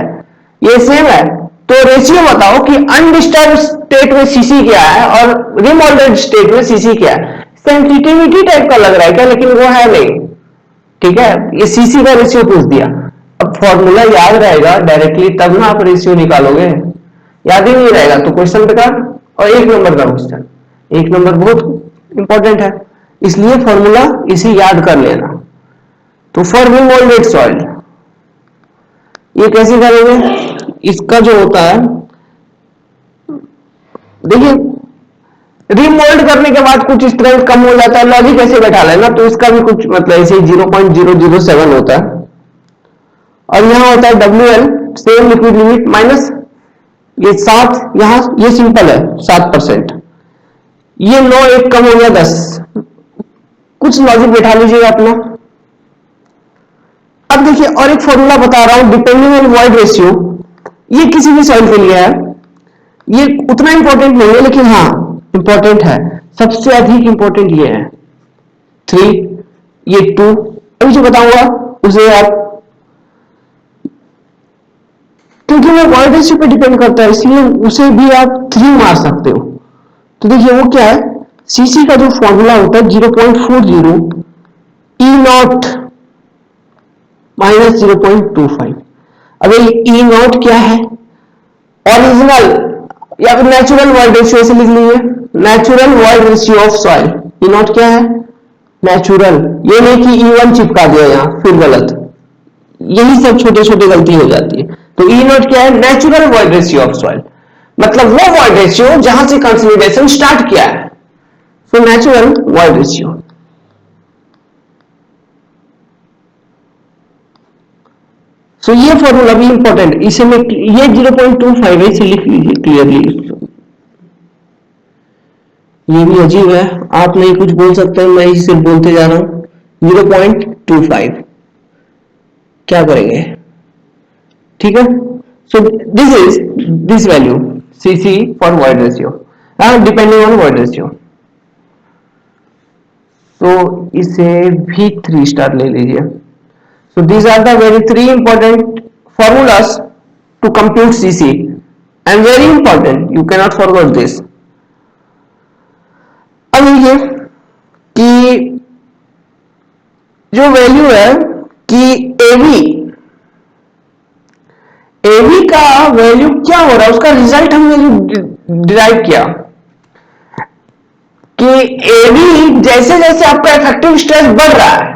ये सेम है, तो रेशियो बताओ कि अनडिस्टर्ब स्टेट में सीसी क्या है और रिमोल्डेड स्टेट में सीसी क्या है। सेंसिटिविटी टाइप का लग रहा है क्या, लेकिन वो है नहीं। ठीक है, ये सीसी का रेशियो पूछ दिया। अब फॉर्मूला याद रहेगा डायरेक्टली तब ना आप रेशियो निकालोगे, याद ही नहीं रहेगा तो क्वेश्चन बेकार। और एक नंबर का क्वेश्चन, एक नंबर बहुत इंपॉर्टेंट है, इसलिए फॉर्मूला इसे याद कर लेना। तो फॉर रिमोल्डेड सॉइल ये कैसे करेंगे, इसका जो होता है देखिए, रिमोल्ड करने के बाद कुछ स्ट्रेंथ कम हो जाता है, लॉजिक ऐसे बैठा लेना। तो इसका भी कुछ मतलब ऐसे 0.007 होता है और यहां होता है WL same liquid limit minus ये 7, यहां ये सिंपल है 7%, ये 9 एक कम हो गया 10, कुछ लॉजिक बैठा लीजिएगा अपना। अब देखिए और एक फॉर्मूला बता रहा हूं डिपेंडिंग ऑन वॉइड रेशियो, ये किसी भी सॉइल के लिए है, ये उतना इंपॉर्टेंट नहीं है लेकिन हाँ इंपॉर्टेंट है। सबसे अधिक इंपॉर्टेंट ये है 3, ये 2, अभी जो बताऊंगा उसे आप, क्योंकि वो वॉइड रेशियो पे डिपेंड करता है इसलिए उसे भी आप 3 मार सकते हो। तो देखिए वो क्या है, सीसी का जो फॉर्मूला होता है 0.40 ई नॉट माइनस 0.25। अब ये ई नॉट क्या है, ओरिजिनल या फिर नेचुरल वॉइड रेशियो से लिख लीजिए, natural void ratio of soil. E not क्या है, नेचुरल, ये नहीं कि E1 चिपका दिया यहां फिर गलत, यही सब छोटे छोटे गलती हो जाती है। तो ई नॉट क्या है, natural void ratio of soil, मतलब वो वॉइड रेशियो जहां से कंसोलिडेशन स्टार्ट किया है, सो नेचुरल वॉइड रेशियो। सो ये फॉर्मूला भी इंपॉर्टेंट, इसे में ये 0.25 है, इसे लिख लीजिए क्लियरली। ये भी अजीब है, आप नहीं कुछ बोल सकते, मैं ही सिर्फ बोलते जा रहा हूं 0.25 क्या करेंगे, ठीक है। So this is this value CC for void ratio, depending on void ratio. तो इसे भी 3 स्टार ले लीजिए। So these are the very 3 important formulas to compute CC and very important, you cannot forget this. अब देखिए कि जो वैल्यू है कि AB का वैल्यू क्या हो रहा है, उसका रिजल्ट हमने डिराइव किया कि AB जैसे जैसे आपका इफेक्टिव स्ट्रेस बढ़ रहा है,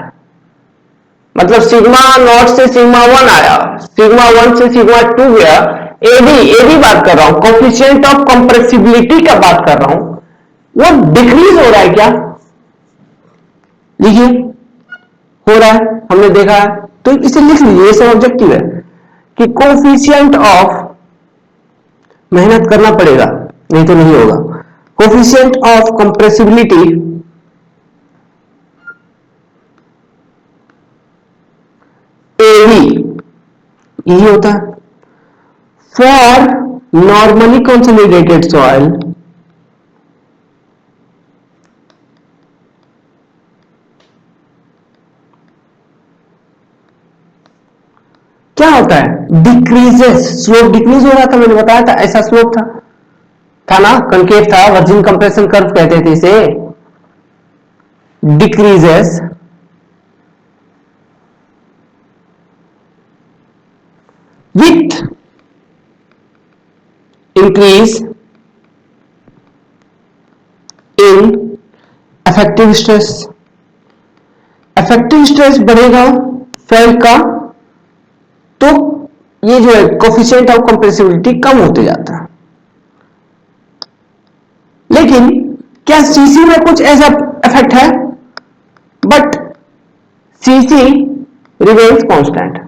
मतलब सिग्मा नॉट से सिग्मा 1 आया, सिग्मा 1 से सिग्मा 2 गया, एबी बात कर रहा हूं, कोफिशिएंट ऑफ कंप्रेसिबिलिटी का बात कर रहा हूं, वो डिक्रीज हो रहा है क्या, लिखिए हो रहा है, हमने देखा है। तो इसे लिख लीजिए, ये सब ऑब्जेक्टिव है कि कोफिशिएंट ऑफ, मेहनत करना पड़ेगा नहीं तो नहीं होगा, कोफिशिएंट ऑफ कंप्रेसिबिलिटी यही होता है फॉर नॉर्मली कंसोलिडेटेड सॉइल। क्या होता है, डिक्रीजेस, स्लोप डिक्रीज हो रहा था, मैंने बताया था ऐसा स्लोप था ना, कनकेव था, वर्जिन कंप्रेशन कर्व कहते थे इसे, decreases with increase in effective stress, effective stress बढ़ेगा सॉइल का तो ये जो है कोफिशिएंट ऑफ कंप्रेसिबिलिटी कम होते जाता है। लेकिन क्या सीसी में कुछ ऐसा इफेक्ट है, बट सीसी रिमेन्स कांस्टेंट।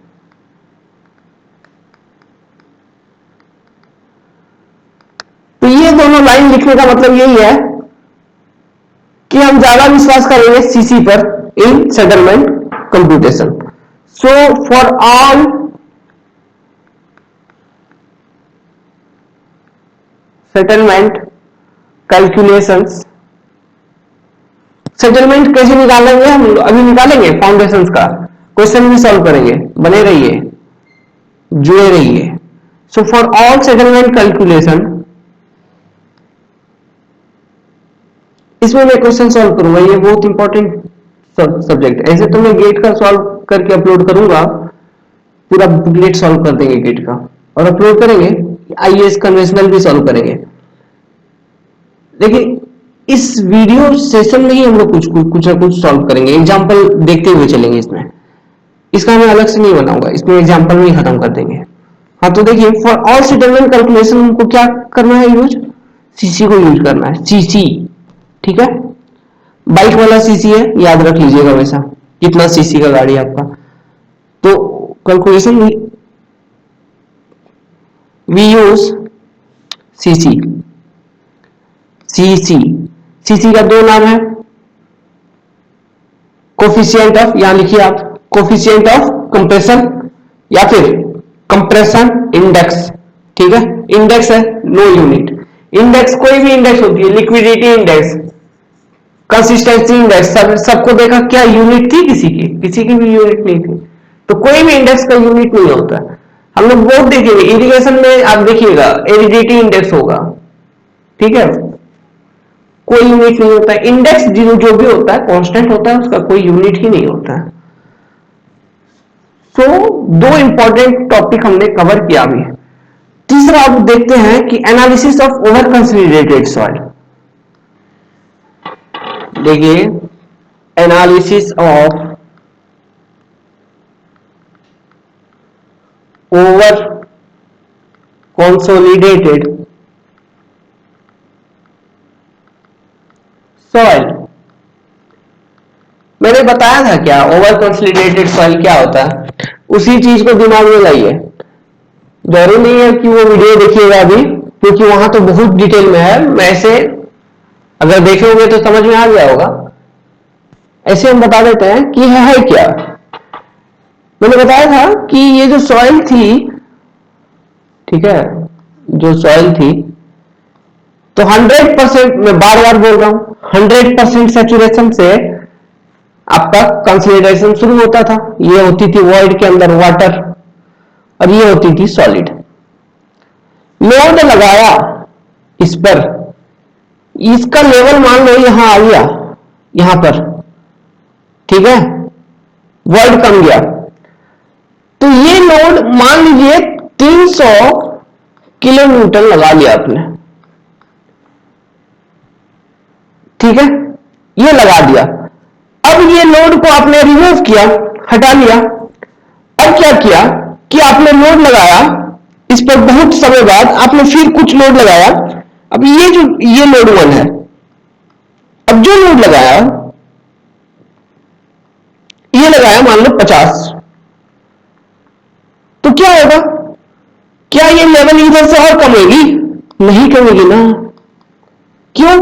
तो ये दोनों लाइन लिखने का मतलब यही है कि हम ज्यादा विश्वास करेंगे सीसी पर in settlement computation. So for all settlement calculations, settlement कैसे निकालेंगे हम अभी निकालेंगे, फाउंडेशंस का क्वेश्चन भी सॉल्व करेंगे, बने रहिए जुड़े रहिए। So for all settlement calculation, इसमें मैं क्वेश्चन सॉल्व करूंगा, ये बहुत इंपॉर्टेंट सब्जेक्ट। ऐसे तो मैं गेट का सॉल्व करके अपलोड करूंगा, पूरा बुकलेट सॉल्व कर देंगे गेट का और अपलोड करेंगे, आईएएस कन्वेंशनल भी सॉल्व करेंगे। लेकिन इस वीडियो सेशन में ही हम लोग कुछ ना कुछ सॉल्व करेंगे, एग्जांपल देखते हुए चलेंगे इसमें। इसका मैं अलग से नहीं बनाऊंगा, इसमें एग्जांपल में ही खत्म कर देंगे। हाँ तो देखिए, फॉर ऑल सेटलमेंट कैलकुलेशन को क्या करना है यूज, सीसी को यूज करना है, सीसी। ठीक है, बाइक वाला सीसी है, याद रख लीजिएगा वैसा, कितना सीसी का गाड़ी है आपका। तो calculation we use CC. CC, CC का दो नाम है, कोफिशिएंट ऑफ, यहां लिखिए आप, कोफिशिएंट ऑफ कंप्रेशन या फिर कंप्रेशन इंडेक्स। ठीक है, इंडेक्स है, नो यूनिट। इंडेक्स कोई भी इंडेक्स होती है, लिक्विडिटी इंडेक्स, कंसिस्टेंसी इंडेक्स, सबको देखा क्या यूनिट थी, किसी की भी यूनिट नहीं थी। तो कोई भी इंडेक्स का यूनिट नहीं होता। हम लोग बहुत देखेंगे इरिगेशन में, आप देखिएगा एरिडिटी इंडेक्स होगा। ठीक है, कोई यूनिट नहीं होता है। इंडेक्स जो भी होता है कांस्टेंट होता है, उसका कोई यूनिट ही नहीं होता है। तो दो इंपॉर्टेंट टॉपिक हमने कवर किया अभी। तीसरा आप देखते हैं कि analysis of over consolidated soil. देखिए, analysis of over consolidated soil. मैंने बताया था क्या ओवर कंसोलिडेटेड सॉइल क्या होता है, उसी चीज को दिमाग में लाइए। जरूरी नहीं है कि वो वीडियो देखिएगा अभी, क्योंकि वहां तो बहुत डिटेल में है। मैं ऐसे अगर देखे होंगे तो समझ में आ गया होगा। ऐसे हम बता देते हैं कि है क्या। मैंने बताया था कि ये जो सॉइल थी, ठीक है, जो सॉइल थी, तो 100%, मैं बार बार बोल रहा हूं, 100% सैचुरेशन से आपका कंसोलिडेशन शुरू होता था। ये होती थी वॉइड के अंदर वाटर, और ये होती थी सॉलिड। लोड लगाया इस पर, इसका लेवल मान लो यहां आ गया, यहां पर, ठीक है, वॉइड कम गया, तो ये लोड मान लीजिए 300 किलो न्यूटन लगा लिया आपने। ठीक है, ये लगा दिया। अब ये लोड को आपने रिमूव किया, हटा लिया। अब क्या किया कि आपने लोड लगाया इस पर, बहुत समय बाद आपने फिर कुछ लोड लगाया। अब ये लोड 1 है। अब जो लोड लगाया, ये लगाया मान लो 50, तो क्या होगा, क्या ये लेवल इधर से और कमेगी? नहीं कमेगी ना। क्यों?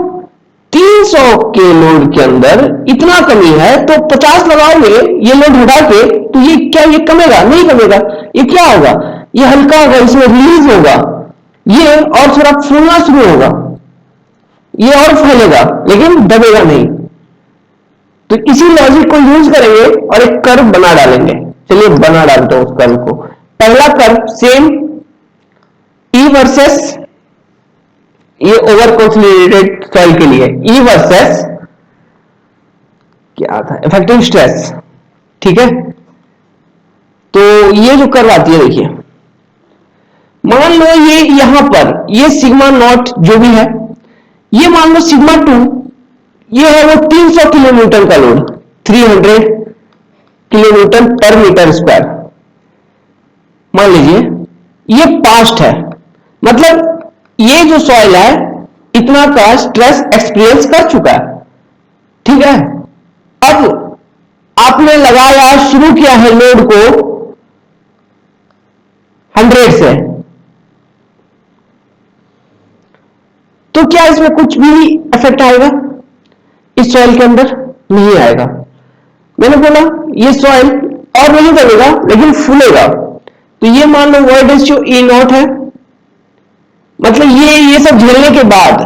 300 के लोड के अंदर इतना कमी है, तो 50 लगाओगे ये लोड हटा के, तो ये कमेगा? नहीं कमेगा। ये क्या होगा, ये हल्का होगा, इसमें रिलीज होगा, ये और थोड़ा फूलना शुरू होगा, ये और फैलेगा, लेकिन दबेगा नहीं। तो इसी लॉजिक को यूज करेंगे और एक कर्व बना डालेंगे। चलिए बना डालते हैं उस कर्व को। पहला कर्व सेम, ई वर्सेस, ये ओवर कंसोलिडेटेड सॉइल के लिए ई वर्सेस क्या था, इफेक्टिव स्ट्रेस। ठीक है, तो ये जो कर्व आती है, देखिए, मान लो ये यहां पर ये सिग्मा नॉट जो भी है, ये मान लो सिग्मा 2, ये है वो 300 किलोमीटर का लोड, 300 किलोमीटर पर मीटर स्क्वायर मान लीजिए। ये पास्ट है, मतलब ये जो सॉइल है इतना का स्ट्रेस एक्सपीरियंस कर चुका है। ठीक है, अब आपने लगाया, शुरू किया है लोड को 100 से, तो क्या इसमें कुछ भी इफेक्ट आएगा इस सॉइल के अंदर? नहीं आएगा। मैंने बोला ये सॉइल और नहीं करेगा, लेकिन फूलेगा। तो ये मान लो वॉइड रेशियो ई नॉट है, मतलब ये सब झेलने के बाद,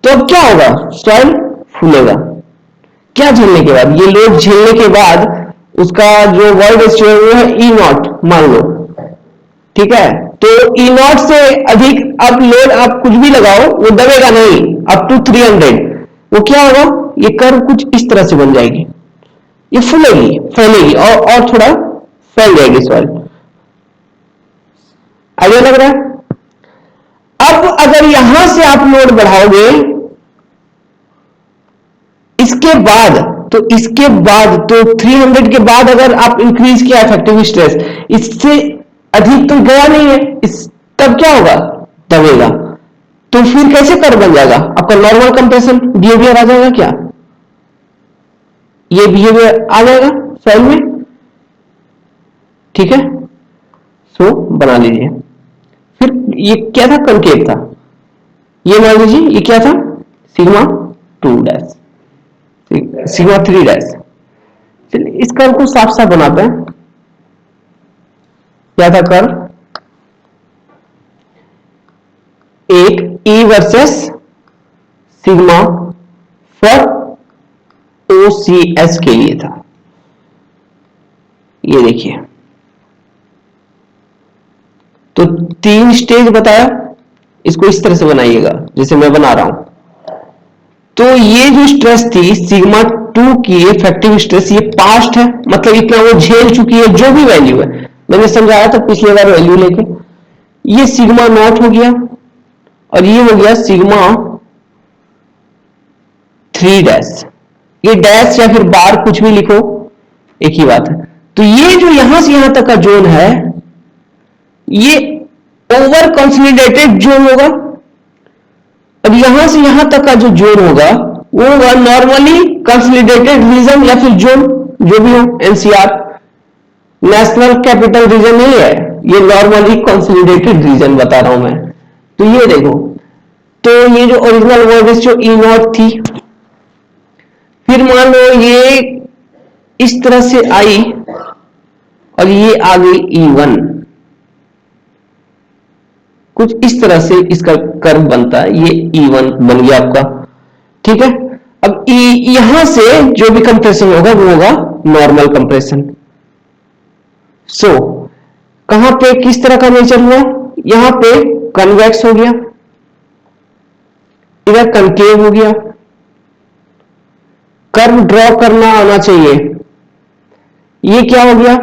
तो अब क्या होगा, सॉइल फूलेगा। क्या झेलने के बाद? ये लोड झेलने के बाद उसका जो वॉइड रेशियो है वो है ई नॉट मान लो। ठीक है, तो ई नॉट से अधिक अब लोड आप कुछ भी लगाओ वो दबेगा नहीं, अप टू 300 वो क्या होगा, ये कर्व कुछ इस तरह से बन जाएगी, ये फूलेगी फैलेगी और थोड़ा फैल जाएगी सॉइल। आइडिया लग रहा है? अब अगर यहां से आप लोड बढ़ाओगे इसके बाद, तो इसके बाद तो 300 के बाद अगर आप इंक्रीज किया इफेक्टिव स्ट्रेस, इससे अधिक तो गया नहीं है, इस तब क्या होगा, दबेगा। तो फिर कैसे कर्व बन जाएगा आपका, नॉर्मल कंप्रेशन बिहेवियर आ जाएगा क्या, ये बिहेवियर आ जाएगा सॉइल में, ठीक है। सो बना लीजिए। फिर ये क्या था, कंकेव था, ये मान लीजिए ये क्या था, सिग्मा 2 डैश, सिग्मा 3 डैश। चलिए इस कर्व को साफ साफ बनाते हैं। क्या था कर्व, एक E versus sigma for OCS के लिए था, ये देखिए। तो 3 स्टेज बताया, इसको इस तरह से बनाइएगा जैसे मैं बना रहा हूं। तो ये जो स्ट्रेस थी सिग्मा 2 की इफेक्टिव स्ट्रेस, ये पास्ट है, मतलब इतना वो झेल चुकी है, जो भी वैल्यू है मैंने समझाया था पिछले बार वैल्यू लेके। ये सिग्मा नॉट हो गया और ये हो गया सिग्मा 3 डैश। ये डैश या फिर बार कुछ भी लिखो एक ही बात है। तो ये जो यहां से यहां तक का जोन है ये ओवर कंसोलिडेटेड जोन होगा, और यहां से यहां तक का जो जोन होगा वो होगा नॉर्मली कंसोलिडेटेड रीजन या फिर जोन, जो भी हो, एनसीआर नेशनल कैपिटल रीजन नहीं है, ये नॉर्मली कंसोलिडेटेड रीजन बता रहा हूं मैं। तो ये देखो, तो ये जो original word ratio E not थी, फिर मान लो ये इस तरह से आई और ये आ गई E1, कुछ इस तरह से इसका कर्व बनता है, ये E1 बन गया आपका, ठीक है। अब यहां से जो भी कंप्रेशन होगा वो होगा नॉर्मल कंप्रेशन। सो कहां पे किस तरह का नेचर हुआ, यहां पे कन्वेक्स हो गया, इधर कनकेव हो गया। कर्व ड्रॉ करना आना चाहिए, ये क्या हो गया,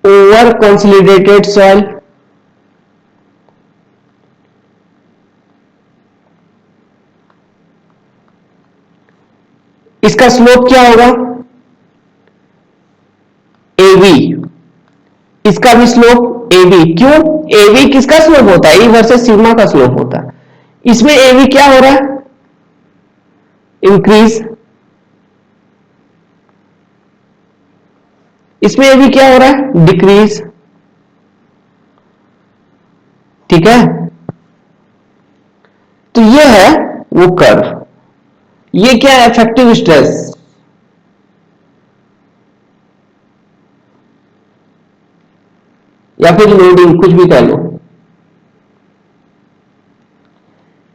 ओवर कंसोलिडेटेड सॉइल, इसका स्लोप क्या होगा, AB, इसका भी स्लोप AB। क्यों, AB किसका स्लोप होता है, E वर्सेस सिग्मा का स्लोप होता है। इसमें AB क्या हो रहा है, इंक्रीज, इसमें AB क्या हो रहा है, डिक्रीज, ठीक है। तो ये है वो कर्व, ये क्या है, इफेक्टिव स्ट्रेस, या फिर लोडिंग, कुछ भी कह लो।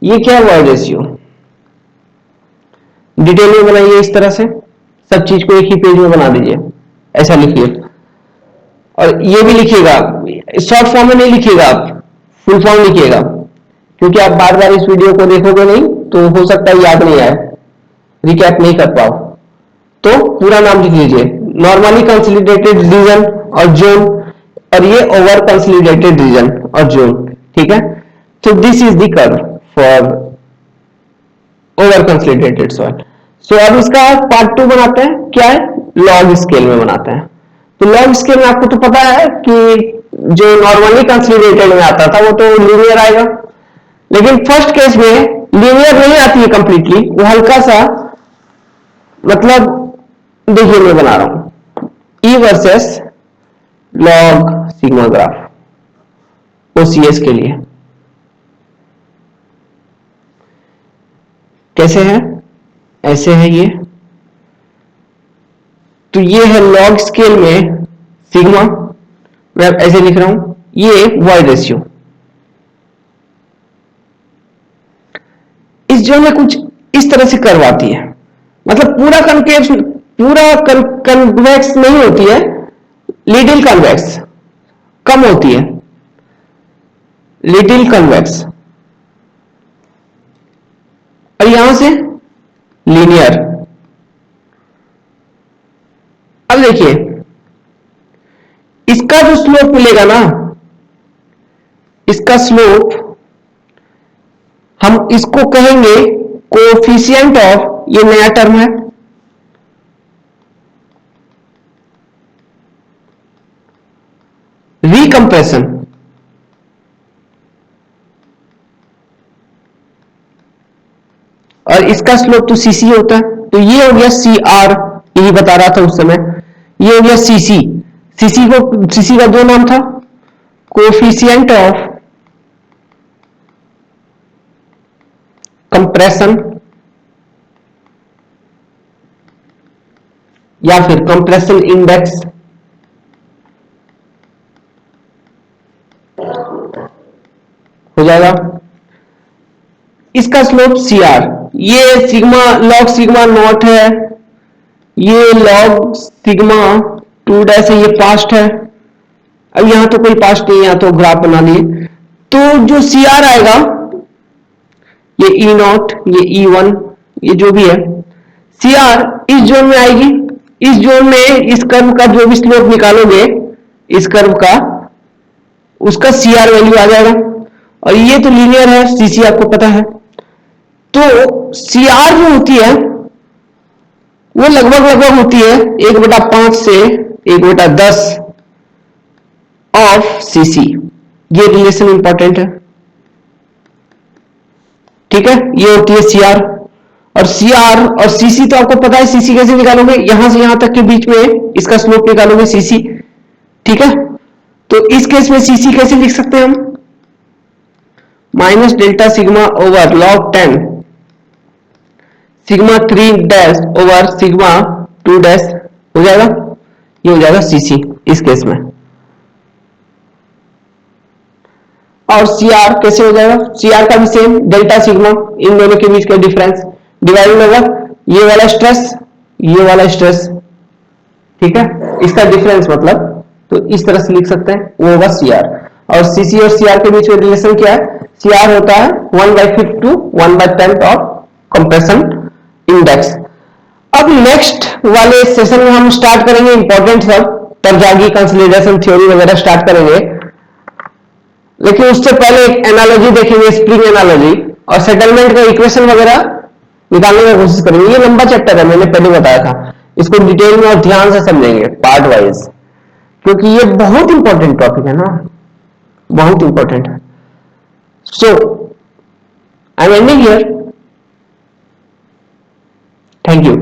ये क्या वर्ड रेशियो, डिटेल में बनाइए इस तरह से, सब चीज को एक ही पेज में बना दीजिए, ऐसा लिखिए। और ये भी लिखिएगा, शॉर्ट फॉर्म में नहीं लिखिएगा आप, फुल फॉर्म लिखिएगा, क्योंकि आप बार बार इस वीडियो को देखोगे नहीं तो हो सकता है याद नहीं आए, रिकैप नहीं कर पाओ। तो पूरा नाम लिख लीजिए, नॉर्मली कंसोलिडेटेड रीजन और जोन, और ये ओवर कंसोलिडेटेड रीजन और जोन, ठीक है। तो this is the curve for over consolidated soil. So अब इसका पार्ट 2 बनाते हैं, क्या है, लॉग स्केल में बनाते हैं। तो लॉग स्केल में आपको तो पता है कि जो नॉर्मली कंसोलिडेटेड में आता था वो तो लीनियर आएगा, लेकिन फर्स्ट केस में लीनियर नहीं आती है कंप्लीटली, वो हल्का सा, मतलब देखिए मैं बना रहा हूं E versus log sigma graph OCS के लिए, कैसे है, ऐसे है ये। तो ये है लॉग स्केल में सिग्मा, मैं ऐसे लिख रहा हूं, ये वॉइड रेशियो। इस जो में कुछ इस तरह से कर्व आती है, मतलब पूरा कन्वेक्स नहीं होती है, लिटिल कन्वेक्स, कम होती है, लिटिल कन्वेक्स, और यहां से लीनियर। अब देखिए इसका जो स्लोप मिलेगा ना, इसका स्लोप हम इसको कहेंगे कोएफिशिएंट ऑफ, ये नया टर्म है, रिकम्प्रेशन। और इसका स्लोप तो सीसी होता है, तो ये हो गया सी आर, यही बता रहा था उस समय, ये हो गया सीसी। सीसी का दो नाम था, कोएफिशिएंट ऑफ कंप्रेशन या फिर कंप्रेशन इंडेक्स, हो जाएगा। इसका स्लोप सी आर, ये सिग्मा लॉग सिग्मा नॉट है, ये लॉग सिग्मा 2 डैश है, ये पास्ट है। अब यहां तो कोई पास्ट नहीं है, यहां तो ग्राफ बना लिए, तो जो सी आर आएगा, ये ई नॉट, ये ई वन, ये जो भी है, सी आर इस जोन में आएगी। इस जोन में इस कर्व का जो भी स्लोप निकालोगे इस कर्व का, उसका सी आर वैल्यू आ जाएगा। और ये तो लीनियर है, सीसी आपको पता है। तो सी आर जो होती है वो लगभग होती है 1/5 से 1/10 ऑफ सीसी। ये रिलेशन इंपॉर्टेंट है, ठीक है। ये होती है सीआर, और सीआर और सीसी तो आपको पता है। सीसी कैसे निकालोगे, यहां से यहां तक के बीच में इसका स्लोप निकालोगे सीसी, ठीक है। तो इस केस में सीसी कैसे लिख सकते हैं हम, minus delta sigma over log 10 sigma 3 dash over sigma 2 dash, हो जाएगा। ये हो जाएगा सीसी इस केस में। और सीआर कैसे हो जाएगा, सीआर का भी सेम, डेल्टा सिग्मा इन दोनों के बीच का डिफरेंस डिवाइडेड होगा ये वाला स्ट्रेस, ये वाला स्ट्रेस, ठीक है, इसका डिफरेंस मतलब, तो इस तरह से लिख सकते हैं, वो होगा सीआर। और सीसी और सीआर के बीच में रिलेशन क्या है, सीआर होता है 1/5 to 1/10 ऑफ कंप्रेशन इंडेक्स। अब नेक्स्ट वाले सेशन में हम स्टार्ट करेंगे इंपॉर्टेंट सब, तरजागी कंसोलिडेशन थ्योरी वगैरह स्टार्ट करेंगे। लेकिन उससे पहले एक एनालॉजी देखेंगे, स्प्रिंग एनालॉजी, और सेटलमेंट का इक्वेशन वगैरह निकालने की कोशिश करेंगे। ये लंबा चैप्टर है, मैंने पहले बताया था, इसको डिटेल में और ध्यान से समझेंगे पार्ट वाइज, क्योंकि ये बहुत इंपॉर्टेंट टॉपिक है ना, बहुत इंपॉर्टेंट है। So I am ending here, thank you.